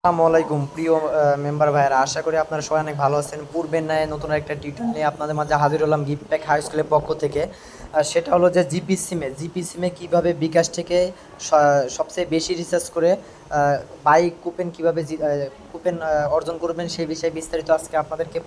আসসালামু আলাইকুম প্রিয় মেম্বার ভাইয়েরা, আশা করি আপনারা সবাই অনেক ভালো আছেন। পূর্বের ন্যায় নতুন একটা টিউটোরিয়াল নিয়ে আপনাদের মাঝে হাজির হলাম গিফট প্যাক হাই স্কুলের পক্ষ থেকে। সেটা হলো যে জিপি সিমে কীভাবে বিকাশ থেকে সবচেয়ে বেশি রিসার্চ করে বাইক কুপন কীভাবে কুপন অর্জন করবেন সেই বিষয়ে বিস্তারিত আজকে আপনাদেরকে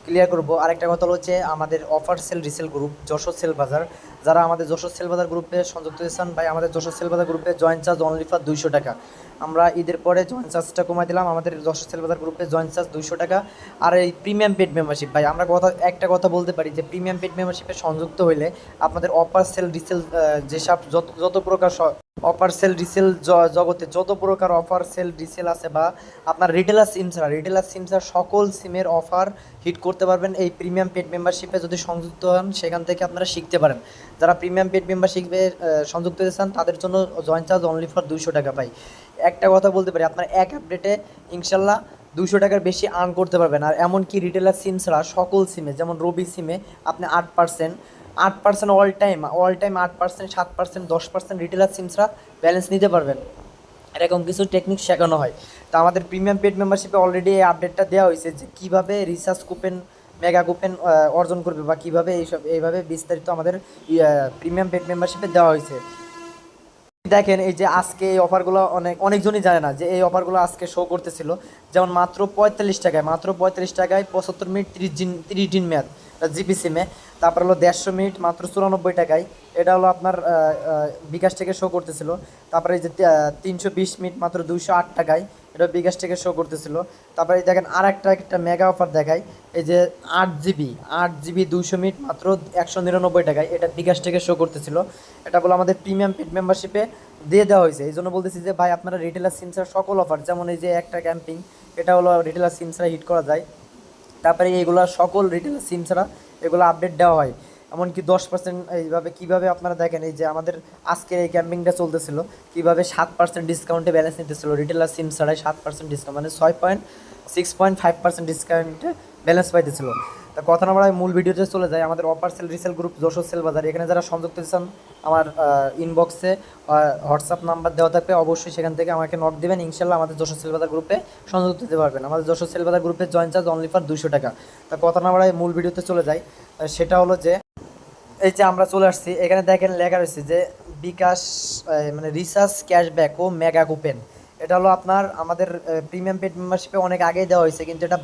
ক্লিয়ার করব। আরেকটা কথা হচ্ছে আমাদের offer sale resale group Jessore sale বাজার, যারা আমাদের যশোর সেল বাজার গ্রুপে সংযুক্ত হয়েছেন ভাই, আমাদের যশোর সেল বাজার গ্রুপে জয়েন চার্জ অনলি ফর 200 টাকা। আমরা ঈদের পরে জয়েন চার্জটা কমাই দিলাম, আমাদের যশোর সেল বাজার গ্রুপে জয়েন চার্জ 200 টাকা। আর এই প্রিমিয়াম পেড মেম্বারশিপ ভাই, আমরা একটা কথা বলতে পারি যে প্রিমিয়াম পেড মেম্বারশিপে সংযুক্ত হইলে আপনাদের অফার সেল রিসেল যেসব যত যত প্রকার অফার সেল রিসেল জগতে যত প্রকার অফার সেল রিসেল আছে, বা আপনার রিটেলার সিম ছাড়া সকল সিমের অফার হিট করতে পারবেন এই প্রিমিয়াম পেড মেম্বারশিপে যদি সংযুক্ত হন। সেখান থেকে আপনারা শিখতে পারেন। যারা প্রিমিয়াম পেড মেম্বারশিপে সংযুক্ত হতে চান তাদের জন্য জয়েন চার্জ অনলি ফর 200 টাকা পাই। একটা কথা বলতে পারি, আপনার এক আপডেটে ইনশাল্লাহ 200 টাকার বেশি আর্ন করতে পারবেন। আর এমনকি রিটেলার সিম ছাড়া সকল সিমে, যেমন রবি সিমে আপনি 8% অল টাইম 8%, 7%, 10% রিটেলার সিম ছাড়া ব্যালেন্স নিতে পারবেন। এরকম কিছু টেকনিক শেখানো হয়। তো আমাদের প্রিমিয়াম পেড মেম্বারশিপে অলরেডি এই আপডেটটা দেওয়া হয়েছে যে কীভাবে রিচার্জ কুপন মেগা কুপন অর্জন করবে, বা কীভাবে এইভাবে বিস্তারিত আমাদের প্রিমিয়াম পেড মেম্বারশিপে দেওয়া হয়েছে। দেখেন এই যে আজকে এই অফারগুলো অনেকজনই জানে না যে এই অফারগুলো আজকে শো করতেছিল। যেমন মাত্র 45 টাকায় 75 মিনিট 30 দিন মেয়াদ জিপি সিমে। তারপর হলো 150 মিনিট মাত্র 94 টাকায়, এটা হলো আপনার বিকাশ থেকে শো করতেছিল। তারপরে এই যে 320 মিনিট মাত্র 208 টাকায়, এটা বিকাশ থেকে শো করতেছিল। তারপরে দেখেন আর একটা মেগা অফার দেখায়, এই যে 8 জিবি 200 মিনিট মাত্র 199 টাকায়, এটা বিকাশ থেকে শো করতেছিল। এটা বলে আমাদের প্রিমিয়াম পেড মেম্বারশিপে দিয়ে দেওয়া হয়েছে। এই জন্য বলতেছি যে ভাই, আপনারা রিটেলার সিমসার সকল অফার, যেমন এই যে একটা ক্যাম্পিং, এটা হলো রিটেলার সিমসারা হিট করা যায়। তারপরে এইগুলো সকল রিটেলার সিম ছাড়া এগুলো আপডেট দেওয়া হয়। এমনকি 10% এইভাবে কীভাবে আপনারা দেখেন, এই যে আমাদের আজকের এই ক্যাম্পিংটা চলতেছিল, কীভাবে 7% ডিসকাউন্টে ব্যালেন্স নিতেছিল রিটেলার সিম ছাড়াই। 7% ডিসকাউন্ট মানে 6.5% ডিসকাউন্টে ব্যালেন্স পাইতেছিল। তা কথা না বলায় মূল ভিডিওতে চলে যায়। আমাদের offer sale resale group Jessore sale বাজার, এখানে যারা সংযুক্ত হয়েছেন আমার ইনবক্সে হোয়াটসঅ্যাপ নাম্বার দেওয়া থাকবে, অবশ্যই সেখান থেকে আমাকে নক দেবেন। ইনশাল্লাহ আমাদের যশোর সেল বাজার গ্রুপে সংযুক্ত হতে পারবেন। আমাদের যশোর সেল বাজার গ্রুপে জয়েন চার্জ অনলি ফর 200 টাকা। তা কথা না বাড়ায় মূল ভিডিওতে চলে যায়। সেটা হলো যে এই যে আমরা চলে আসছি, এখানে দেখেন লেখা রয়েছে যে বিকাশ মানে রিচার্জ ক্যাশব্যাক ও মেগা কুপন। এটা হলো আপনার আমাদের প্রিমিয়াম পেড মেম্বারশিপে অনেক আগেই দেওয়া হয়েছে, কিন্তু এটা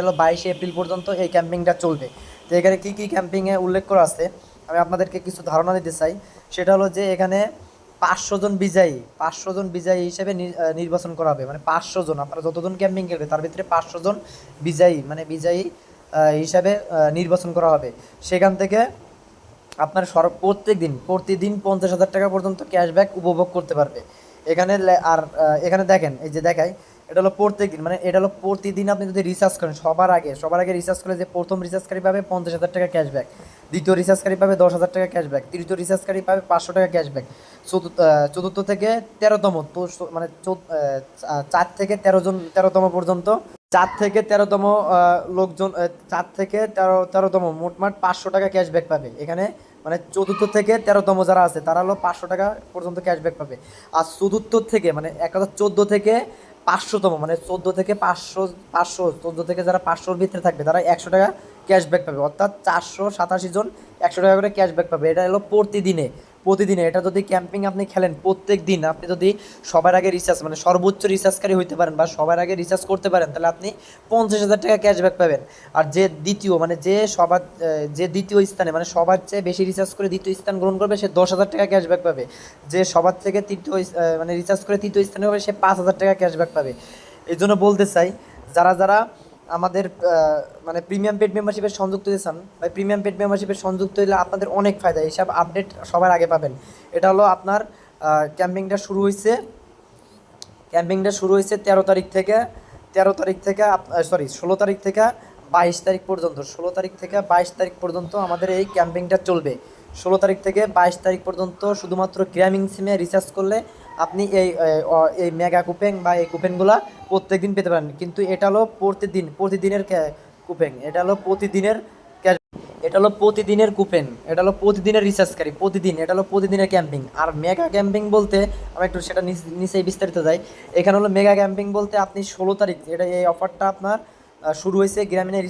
হলো 22শে এপ্রিল পর্যন্ত এই ক্যাম্পিংটা চলবে। তো এখানে কী কী ক্যাম্পিংয়ে উল্লেখ করা আছে আমি আপনাদেরকে কিছু ধারণা দিতে চাই। সেটা হলো যে এখানে 500 জন বিজয়ী হিসেবে নির্বাচন করা হবে। মানে 500 জন, আপনারা যতজন ক্যাম্পিং খেলবে তার ভিতরে 500 জন বিজয়ী হিসাবে নির্বাচন করা হবে। সেখান থেকে আপনার প্রতিদিন 50,000 টাকা পর্যন্ত ক্যাশব্যাক উপভোগ করতে পারবে। এখানে দেখেন এই যে দেখায়, এটা হলো প্রতিদিন আপনি যদি রিচার্জ করেন, সবার আগে রিচার্জ করে যে প্রথম রিচার্জকারী পাবে 50,000 টাকা ক্যাশব্যাক, দ্বিতীয় রিচার্জকারী পাবে 10,000 টাকা ক্যাশব্যাক, তৃতীয় রিচার্জকারী পাবে 500 টাকা ক্যাশব্যাক, চতুর্থ থেকে 13তম, তো মানে 4 থেকে 13 পর্যন্ত, 4 থেকে 13তম লোকজন, 4 থেকে 13তম মোটমাট 500 টাকা ক্যাশব্যাক পাবে এখানে। মানে চতুর্থ থেকে 13তম যারা আছে তারা হলো 500 টাকা পর্যন্ত ক্যাশব্যাক পাবে। আর চতুর্থ থেকে মানে 14 থেকে 500তম, মানে 14 থেকে 500 যারা 500-র ভিতরে থাকবে তারা 100 টাকা ক্যাশব্যাক পাবে। অর্থাৎ 487 জন 100 টাকা করে ক্যাশব্যাক পাবে। এটা হলো প্রতিদিনে এটা যদি ক্যাম্পিং আপনি খেলেন, প্রত্যেক দিন আপনি যদি সবার আগে রিচার্জ মানে সর্বোচ্চ রিচার্জকারী হইতে পারেন বা সবার আগে রিচার্জ করতে পারেন, তাহলে আপনি 50,000 টাকা ক্যাশব্যাক পাবেন। আর যে দ্বিতীয় স্থানে মানে সবার চেয়ে বেশি রিচার্জ করে দ্বিতীয় স্থান গ্রহণ করবে সে 10,000 টাকা ক্যাশব্যাক পাবে। যে সবার থেকে মানে রিচার্জ করে তৃতীয় স্থানে হবে সে 5,000 টাকা ক্যাশব্যাক পাবে। এই জন্য বলতে চাই, যারা আমাদের মানে প্রিমিয়াম পেড মেম্বারশিপের সংযুক্ত হতে চান বা প্রিমিয়াম পেড মেম্বারশিপের সংযুক্ত হলে আপনাদের অনেক ফায়দা, এইসব আপডেট সবার আগে পাবেন। এটা হলো আপনার ক্যাম্পিংটা শুরু হয়েছে 13 তারিখ থেকে 16 তারিখ থেকে 22 তারিখ পর্যন্ত। 16 তারিখ থেকে 22 তারিখ পর্যন্ত আমাদের এই ক্যাম্পিংটা চলবে। 16 তারিখ থেকে 22 তারিখ পর্যন্ত শুধুমাত্র গ্রামীণ সিমে রিচার্জ করলে আপনি এই মেগা কুপন বা এই কুপনগুলো প্রত্যেকদিন পেতে পারেন। কিন্তু এটা হলো প্রতিদিনের কুপন, এটা হলো প্রতিদিনের এটা হলো প্রতিদিনের কুপেন, এটা হলো প্রতিদিনের রিচার্জকারী, প্রতিদিন, এটা হলো প্রতিদিনের ক্যাম্পিং। আর মেগা ক্যাম্পিং বলতে আমি একটু সেটা নিচেই বিস্তারিত যাই। এখানে হলো মেগা ক্যাম্পিং বলতে আপনি 16 তারিখ, এটা এই অফারটা আপনার শুরু হয়েছে গ্রামীণের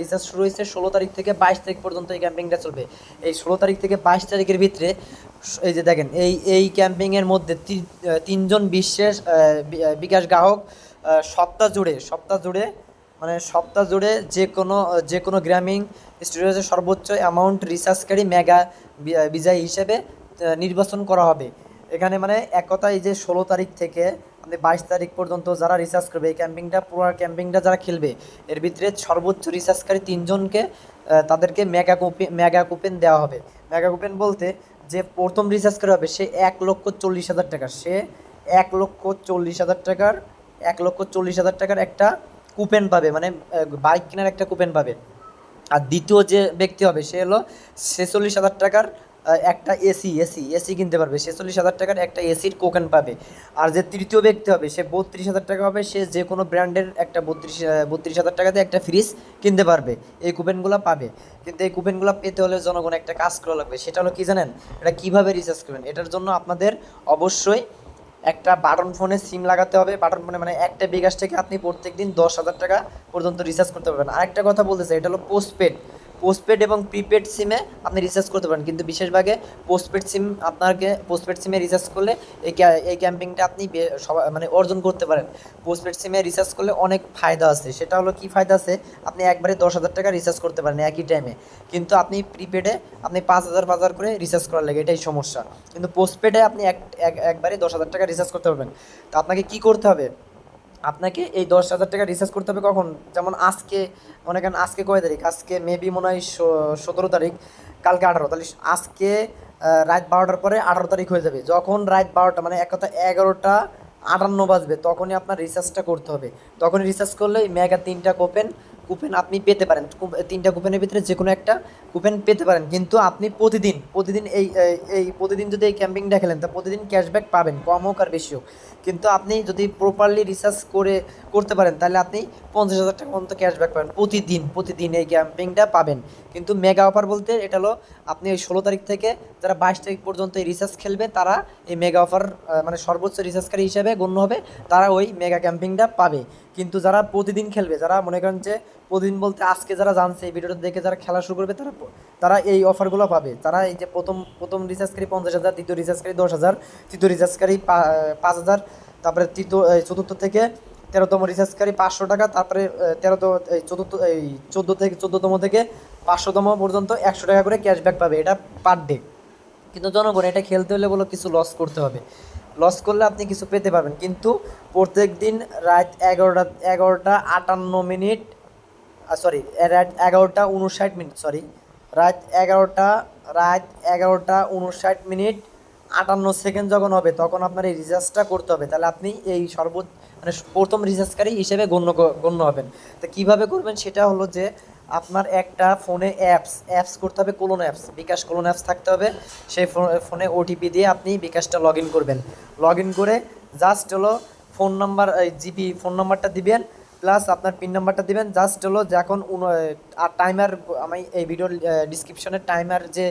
রিচার্জ শুরু হয়েছে 16 তারিখ থেকে 22 তারিখ পর্যন্ত এই ক্যাম্পিংটা চলবে। এই 16 তারিখ থেকে 22 তারিখের ভিতরে এই যে দেখেন এই ক্যাম্পিংয়ের মধ্যে তিনজন বিশেষ বিকাশ গ্রাহক সপ্তাহ জুড়ে মানে সপ্তাহ জুড়ে যে কোনো গ্রামীণ স্টুডিওতে সর্বোচ্চ অ্যামাউন্ট রিচার্জকারী মেগা বিজয়ী হিসেবে নির্বাচন করা হবে। এখানে মানে এক কথায় এই যে 16 তারিখ থেকে আপনি 22 তারিখ পর্যন্ত যারা রিচার্জ করবে এই পুরো ক্যাম্পিংটা যারা খেলবে এর ভিতরে সর্বোচ্চ রিচার্জকারী তিনজনকে তাদেরকে মেগা কুপেন দেওয়া হবে। মেগা কুপেন বলতে যে প্রথম রিচার্জ করা হবে সে 1,40,000 টাকা, সে 1,40,000 টাকার একটা কুপেন পাবে, মানে বাইক কেনার একটা কুপেন পাবে। আর দ্বিতীয় যে ব্যক্তি হবে সে হলো 46,000 টাকার একটা এসি কিনতে পারবে, 46,000 টাকার একটা এসির কোকেন পাবে। আর যে তৃতীয় ব্যক্তি হবে সে 32,000 টাকা হবে, সে যে কোনো ব্র্যান্ডের একটা 32,000 টাকাতে একটা ফ্রিজ কিনতে পারবে, এই কুপনগুলো পাবে। কিন্তু এই কুপনগুলো পেতে হলে জনগণ একটা কাজ করা লাগবে, সেটা হলো কি জানেন? এটা কীভাবে রিচার্জ করবেন? এটার জন্য আপনাদের অবশ্যই একটা বাটন ফোনে সিম লাগাতে হবে। বাটন ফোনে মানে একটা বিকাশ থেকে আপনি প্রত্যেক দিন 10,000 টাকা পর্যন্ত রিচার্জ করতে পারবেন। আরেকটা কথা বলতে চাই, এটা হলো পোস্টপেড এবং প্রিপেড সিমে আপনি রিচার্জ করতে পারেন, কিন্তু বিশেষভাবে পোস্টপেড সিমে রিচার্জ করলে এই ক্যাম্পিংটা আপনি মানে অর্জন করতে পারেন। পোস্টপেড সিমে রিচার্জ করলে অনেক ফায়দা আছে। সেটা হলো কি ফায়দা আছে? আপনি একবারে 10,000 টাকা রিচার্জ করতে পারেন একই টাইমে, কিন্তু আপনি প্রিপেডে আপনি 5,000 করে রিচার্জ করার লাগে, এটাই সমস্যা। কিন্তু পোস্টপেডে আপনি একবারে 10,000 টাকা রিচার্জ করতে পারবেন। তো আপনাকে কি করতে হবে? আপনাকে এই 10,000 টাকা রিচার্জ করতে হবে কখন? যেমন আজকে মনে করেন আজকে কয় তারিখ? আজকে মেবি মনে হয় 17 তারিখ, কালকে 18, তাহলে আজকে রাত 12টার পরে 18 তারিখ হয়ে যাবে। যখন রাত 12টা মানে এক কথা 11টা 58 বাজবে তখনই আপনার রিচার্জটা করতে হবে। তখনই রিচার্জ করলে মেগা 3টা কুপেন আপনি পেতে পারেন। 3টা কুপেনের ভিতরে যে কোনো একটা কুপেন পেতে পারেন, কিন্তু আপনি প্রতিদিন প্রতিদিন যদি এই ক্যাম্পিংটা খেলেন তা প্রতিদিন ক্যাশব্যাক পাবেন, কম হোক আর বেশি হোক। কিন্তু আপনি যদি প্রপারলি রিচার্জ করতে পারেন তাহলে আপনি 50,000 টাকা পর্যন্ত ক্যাশব্যাক পাবেন প্রতিদিন এই ক্যাম্পিংটা পাবেন। কিন্তু মেগা অফার বলতে এটা হলো আপনি ওই 16 তারিখ থেকে যারা 22 তারিখ পর্যন্ত এই রিচার্জ খেলবে তারা এই মেগা অফার মানে সর্বোচ্চ রিচার্জকারী হিসেবে গণ্য হবে, তারা ওই মেগা ক্যাম্পিংটা পাবে। কিন্তু যারা প্রতিদিন খেলবে, যারা মনে করেন যে প্রতিদিন বলতে আজকে যারা জানছে এই ভিডিওটা দেখে যারা খেলা শুরু করবে তারা এই অফারগুলো পাবে। তারা এই যে প্রথম রিচার্জকারী 50,000, দ্বিতীয় রিচার্জকারী 10,000, তৃতীয় রিচার্জকারী 5,000, তারপরে চতুর্থ থেকে 13তম রিচার্জকারী 500 টাকা, তারপরে 14তম থেকে 500তম পর্যন্ত 100 টাকা করে ক্যাশব্যাক পাবে, এটা পার ডে। কিন্তু জনগণ এটা খেলতে হলে বলো কিছু লস করতে হবে, লস করলে আপনি কিছু পেতে পারবেন। কিন্তু প্রত্যেক দিন রাত 11টা 58 মিনিট, রাত 11টা 59 মিনিট, রাত 11টা 59 মিনিট 58 সেকেন্ড যখন হবে তখন আপনার এই রিচার্জটা করতে হবে। তাহলে আপনি এই মানে প্রথম রিচার্জকারী হিসেবে গণ্য হবেন। তো কীভাবে করবেন? সেটা হলো যে আপনার একটা ফোনে অ্যাপস করতে হবে, কোলন অ্যাপস, বিকাশ কোলন অ্যাপস থাকতে হবে। সেই ফোনে ওটিপি দিয়ে আপনি বিকাশটা লগ ইন করবেন। লগ ইন করে জাস্ট হলো ফোন নাম্বারটা দিবেন, প্লাস আপনার পিন নাম্বারটা দিবেন। জাস্ট হলো যখন আর টাইমার, আমি এই ভিডিওর ডিসক্রিপশনে টাইমার যে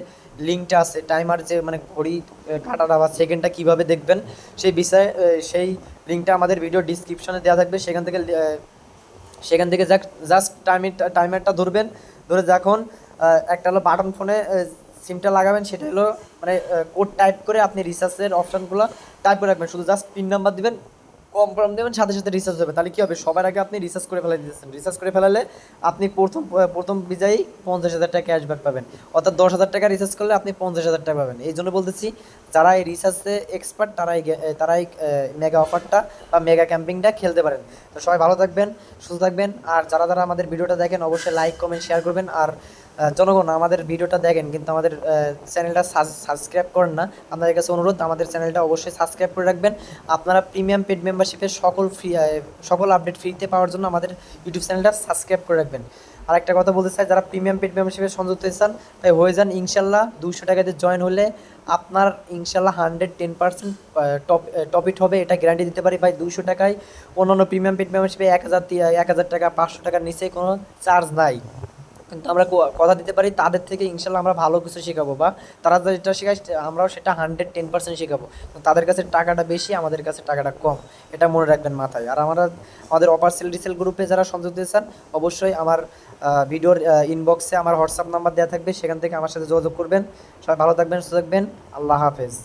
লিঙ্কটা আছে, টাইমার যে মানে ঘড়ি কাটাটা বা সেকেন্ডটা কীভাবে দেখবেন সেই বিষয়ে সেই লিঙ্কটা আমাদের ভিডিও ডিসক্রিপশনে দেওয়া থাকবে। সেখান থেকে জাস্ট টাইমারটা ধরবেন, ধরে যখন একটা হলো বাটন ফোনে সিমটা লাগাবেন, সেটা হলো মানে কোড টাইপ করে আপনি রিচার্জের অপশানগুলো টাইপ করে রাখবেন, শুধু জাস্ট পিন নাম্বার দিবেন, কনফার্ম দেবেন, সাথে সাথে রিচার্জ হবে। তাহলে কী হবে? সবার আগে আপনি রিচার্জ করে ফেলে দিয়েছেন। রিচার্জ করে ফেলালে আপনি প্রথম বিজয়ী 50,000 টাকা ক্যাশব্যাক পাবেন, অর্থাৎ 10,000 টাকা রিচার্জ করলে আপনি 50,000 টাকা পাবেন। এই জন্য বলতেছি যারা এই রিচার্জে এক্সপার্ট তারাই মেগা অফারটা বা মেগা ক্যাম্পিংটা খেলতে পারেন। তো সবাই ভালো থাকবেন, সুস্থ থাকবেন। আর যারা আমাদের ভিডিওটা দেখেন অবশ্যই লাইক কমেন্ট শেয়ার করবেন। আর জনগণ আমাদের ভিডিওটা দেখেন কিন্তু আমাদের চ্যানেলটা সাবস্ক্রাইব করেন না, আপনাদের কাছে অনুরোধ আমাদের চ্যানেলটা অবশ্যই সাবস্ক্রাইব করে রাখবেন। আপনারা প্রিমিয়াম পেড মেম্বারশিপের সকল আপডেট ফ্রিতে পাওয়ার জন্য আমাদের ইউটিউব চ্যানেলটা সাবস্ক্রাইব করে রাখবেন। আর একটা কথা বলতে চাই, যারা প্রিমিয়াম পেড মেম্বারশিপে সংযুক্ত হতে চান তাই হয়ে যান ইনশাল্লাহ। 200 টাকাতে জয়েন হলে আপনার ইনশাল্লাহ 110% টপিট হবে, এটা গ্যারান্টি দিতে পারি ভাই। 200 টাকায় অন্যান্য প্রিমিয়াম পেড মেম্বারশিপে 1,000 টাকা 500 টাকার নিচে কোনো চার্জ নাই। কিন্তু আমরা কথা দিতে পারি তাদের থেকে ইনশাল্লাহ আমরা ভালো কিছু শেখাবো, বা তারা যেটা শেখায় আমরাও সেটা 110% শেখাবো। তাদের কাছে টাকাটা বেশি, আমাদের কাছে টাকাটা কম, এটা মনে রাখবেন মাথায়। আর আমাদের অপার সেল রিসেল গ্রুপে যারা সংযুক্ত চান অবশ্যই আমার ভিডিওর ইনবক্সে আমার হোয়াটসঅ্যাপ নাম্বার দেওয়া থাকবে, সেখান থেকে আমার সাথে যোগাযোগ করবেন। সবাই ভালো থাকবেন, সুস্থ থাকবেন, আল্লাহ হাফেজ।